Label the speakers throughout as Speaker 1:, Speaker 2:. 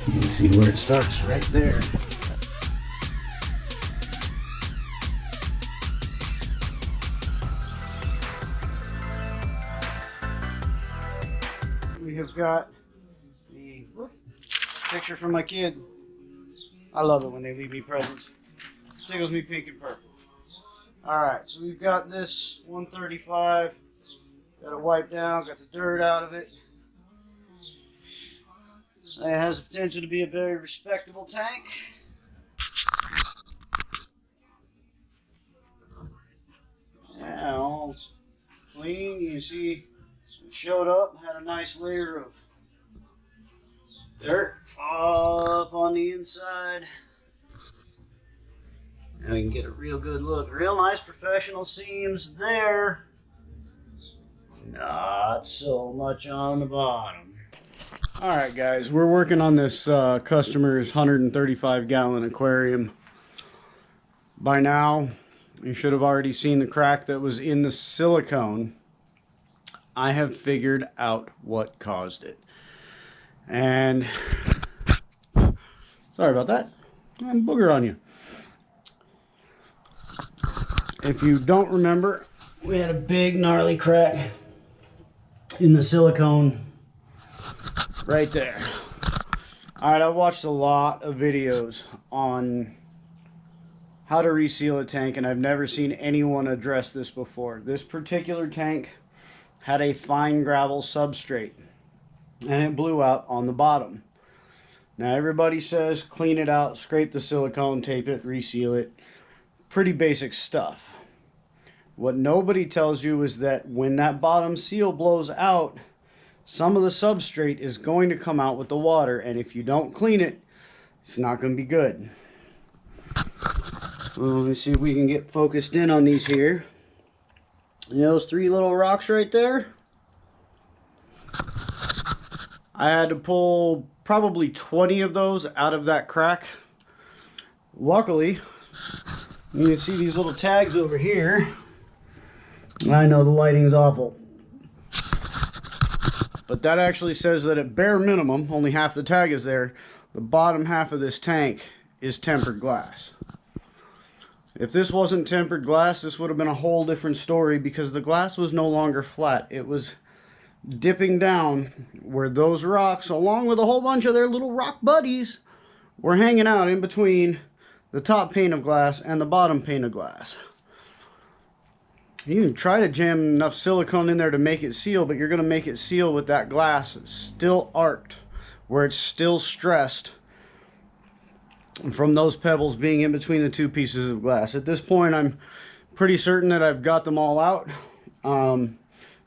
Speaker 1: You can see where it starts right there. We have got the picture from my kid. I love it when they leave me presents. It tickles me pink and purple. Alright, so we've got this 135. Got it wiped down, got the dirt out of it. So it has the potential to be a very respectable tank. Yeah, all clean. You can see it showed up, had a nice layer of dirt up on the inside. Now we can get a real good look. Real nice professional seams there. Not so much on the bottom. Alright guys, we're working on this customer's 135 gallon aquarium. By now, you should have already seen the crack that was in the silicone. I have figured out what caused it. And, sorry about that. I'm booger on you. If you don't remember, we had a big gnarly crack in the silicone right there. Alright, I've watched a lot of videos on how to reseal a tank, and I've never seen anyone address this before. This particular tank had a fine gravel substrate, and it blew out on the bottom. Now everybody says clean it out, scrape the silicone, tape it, reseal it. Pretty basic stuff. What nobody tells you is that when that bottom seal blows out, some of the substrate is going to come out with the water, and if you don't clean it, it's not going to be good. Well, let me see if we can get focused in on these here. And those three little rocks right there, I had to pull probably 20 of those out of that crack. Luckily, you can see these little tags over here. I know the lighting's awful, but that actually says that at bare minimum, only half the tag is there. The bottom half of this tank is tempered glass. If this wasn't tempered glass, this would have been a whole different story, because the glass was no longer flat. It was dipping down where those rocks, along with a whole bunch of their little rock buddies, were hanging out in between the top pane of glass and the bottom pane of glass. You can try to jam enough silicone in there to make it seal, but you're going to make it seal with that glass still arced, where it's still stressed from those pebbles being in between the two pieces of glass. At this point, I'm pretty certain that I've got them all out. It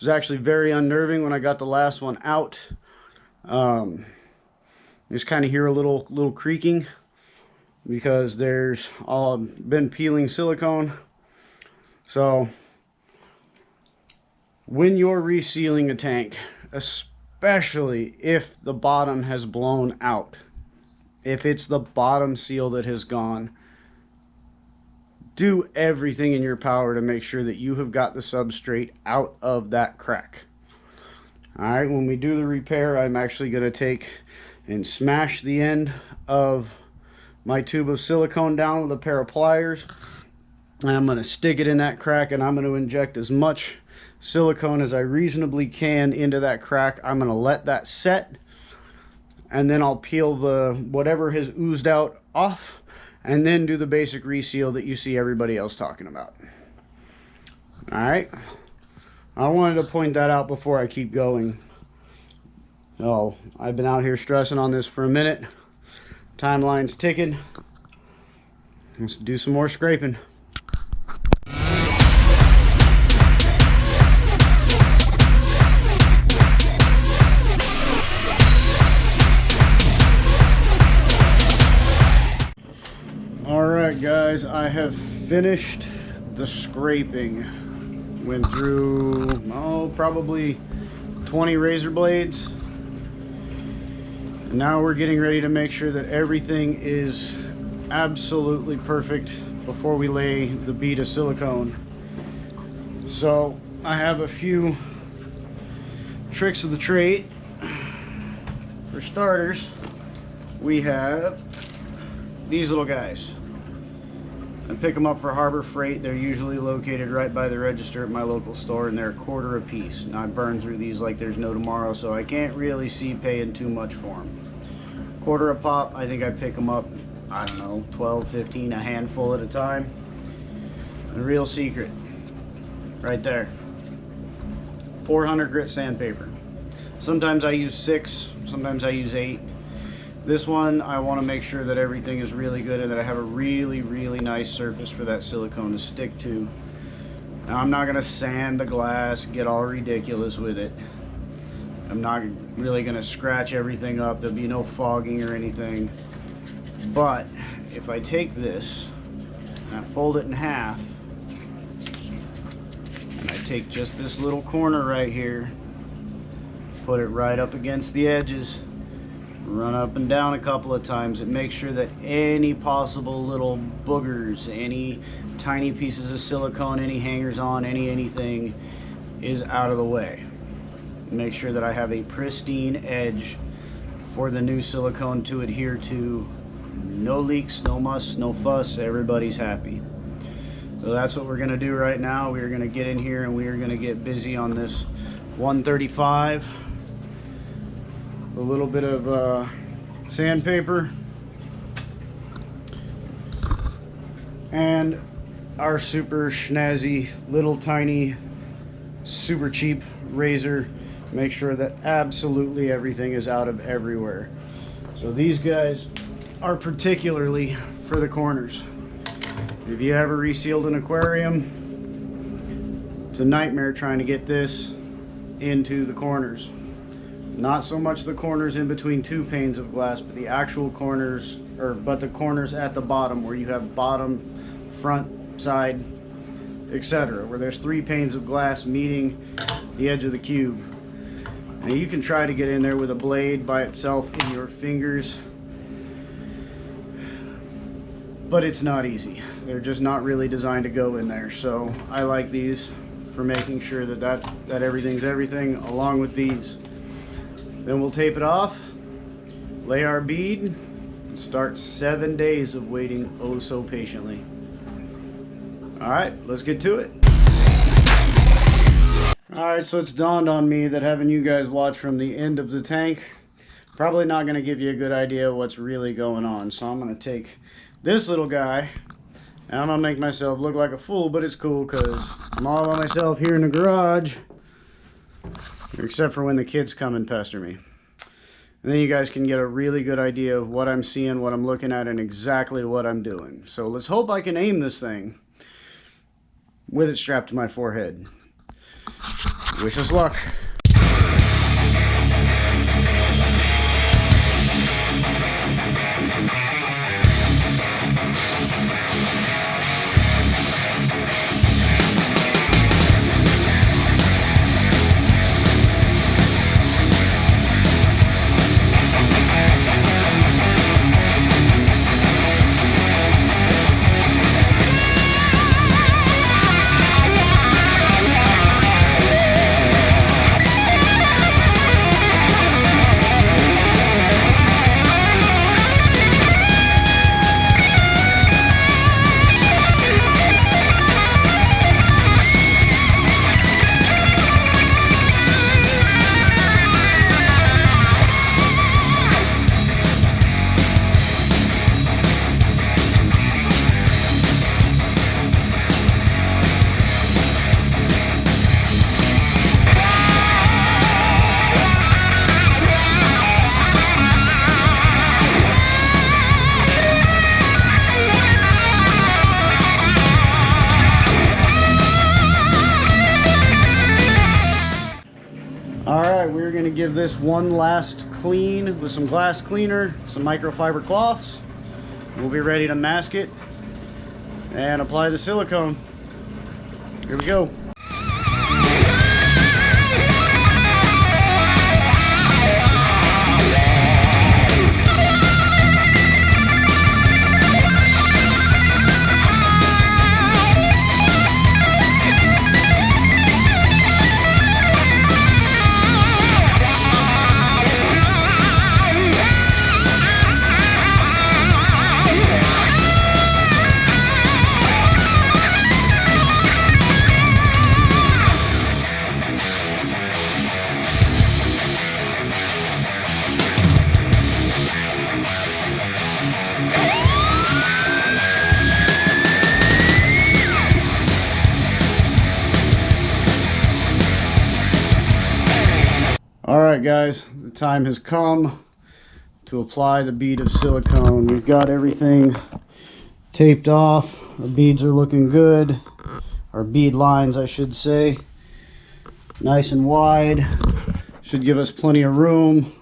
Speaker 1: was actually very unnerving when I got the last one out. You just kind of hear a little creaking, because there's been peeling silicone. So when you're resealing a tank, especially if the bottom has blown out, if it's the bottom seal that has gone, do everything in your power to make sure that you have got the substrate out of that crack. Alright, when we do the repair, I'm actually going to take and smash the end of my tube of silicone down with a pair of pliers. And I'm going to stick it in that crack, and I'm going to inject as much silicone as I reasonably can into that crack. I'm going to let that set, and then I'll peel the whatever has oozed out off, and then do the basic reseal that you see everybody else talking about. Alright, I wanted to point that out before I keep going. So I've been out here stressing on this for a minute. Timeline's ticking. Let's do some more scraping. Alright guys, I have finished the scraping. Went through, probably 20 razor blades. And now we're getting ready to make sure that everything is absolutely perfect before we lay the bead of silicone. So I have a few tricks of the trade. For starters, we have these little guys. I pick them up for Harbor Freight. They're usually located right by the register at my local store, and they're $1 a piece. Now I burn through these like there's no tomorrow, so I can't really see paying too much for them. $1 a pop. I think I pick them up, I don't know, 12, 15, a handful at a time. The real secret, right there. 400 grit sandpaper. Sometimes I use 6, sometimes I use 8. This one, I want to make sure that everything is really good and that I have a really, really nice surface for that silicone to stick to. Now, I'm not going to sand the glass, get all ridiculous with it. I'm not really going to scratch everything up. There'll be no fogging or anything. But if I take this and I fold it in half, and I take just this little corner right here, put it right up against the edges, run up and down a couple of times, and make sure that any possible little boogers, any tiny pieces of silicone, any hangers on, anything is out of the way. Make sure that I have a pristine edge for the new silicone to adhere to. No leaks, no muss, no fuss, everybody's happy. So that's what we're going to do right now. We are going to get in here and we are going to get busy on this 135. A little bit of sandpaper and our super snazzy little tiny super cheap razor. Make sure that absolutely everything is out of everywhere. So these guys are particularly for the corners. If you ever resealed an aquarium, it's a nightmare trying to get this into the corners. Not so much the corners in between 2 panes of glass, but the actual corners, but the corners at the bottom where you have bottom, front, side, etc. Where there's 3 panes of glass meeting the edge of the cube. Now you can try to get in there with a blade by itself in your fingers, but it's not easy. They're just not really designed to go in there. So I like these for making sure that everything's everything, along with these. Then we'll tape it off, lay our bead, and start 7 days of waiting oh so patiently. Alright, let's get to it. Alright, so it's dawned on me that having you guys watch from the end of the tank, probably not going to give you a good idea of what's really going on. So I'm going to take this little guy, and I'm going to make myself look like a fool, but it's cool because I'm all by myself here in the garage. Except for when the kids come and pester me. And then you guys can get a really good idea of what I'm seeing, what I'm looking at, and exactly what I'm doing. So let's hope I can aim this thing with it strapped to my forehead. Wish us luck. We're going to give this one last clean with some glass cleaner, some microfiber cloths. We'll be ready to mask it and apply the silicone. Here we go. Alright guys, the time has come to apply the bead of silicone. We've got everything taped off. Our beads are looking good. Our bead lines, I should say. Nice and wide. Should give us plenty of room.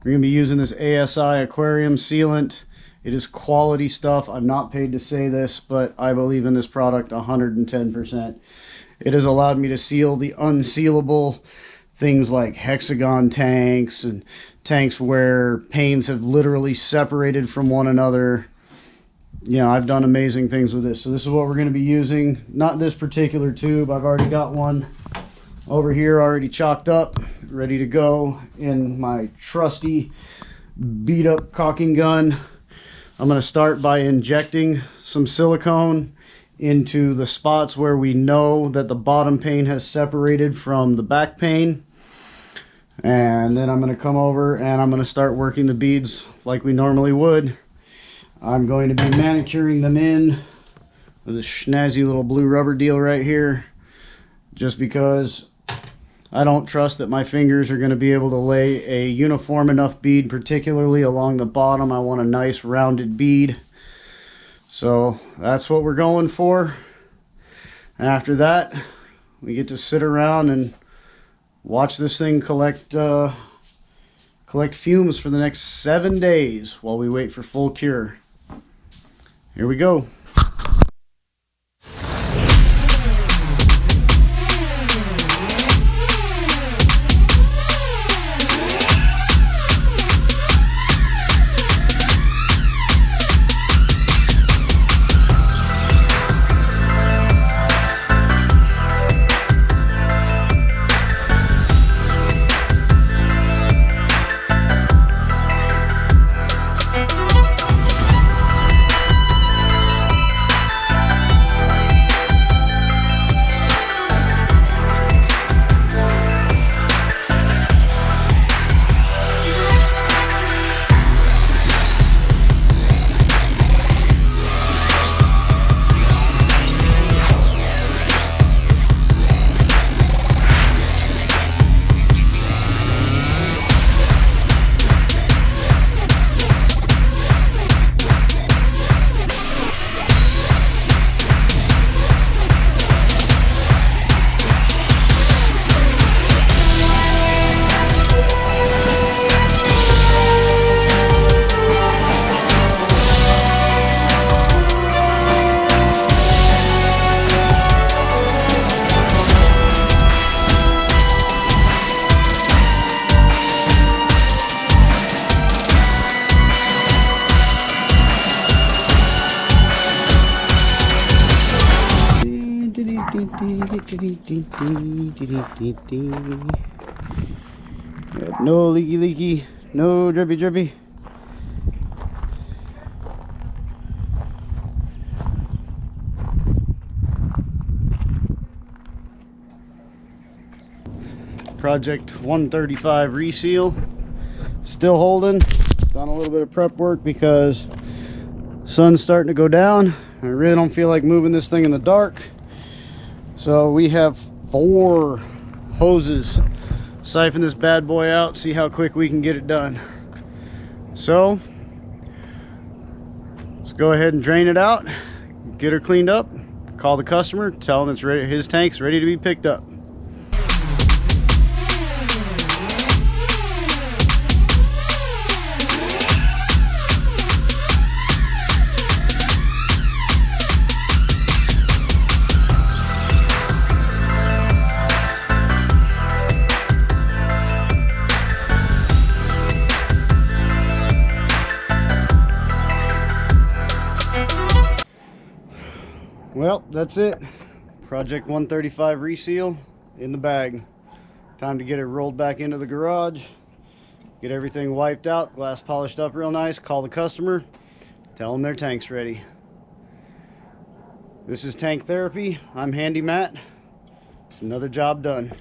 Speaker 1: We're going to be using this ASI aquarium sealant. It is quality stuff. I'm not paid to say this, but I believe in this product 110%. It has allowed me to seal the unsealable things like hexagon tanks and tanks where panes have literally separated from one another. You know, I've done amazing things with this. So this is what we're going to be using. Not this particular tube. I've already got one over here already chalked up, ready to go in my trusty beat up caulking gun. I'm going to start by injecting some silicone into the spots where we know that the bottom pane has separated from the back pane. And then I'm going to come over and I'm going to start working the beads like we normally would. I'm going to be manicuring them in with this snazzy little blue rubber deal right here, just because I don't trust that my fingers are going to be able to lay a uniform enough bead, particularly along the bottom. I want a nice rounded bead. So that's what we're going for. And after that, we get to sit around and watch this thing collect fumes for the next 7 days while we wait for full cure. Here we go. No leaky, no drippy. Project 135 reseal, still holding. Done a little bit of prep work because sun's starting to go down. I really don't feel like moving this thing in the dark. So we have 4 hoses. Siphon this bad boy out, see how quick we can get it done. So let's go ahead and drain it out, get her cleaned up, call the customer, tell him it's ready, his tank's ready to be picked up. Well, that's it. Project 135 reseal in the bag. Time to get it rolled back into the garage, get everything wiped out, glass polished up real nice, call the customer, tell them their tank's ready. This is Tank Therapy. I'm Handy Matt. It's another job done.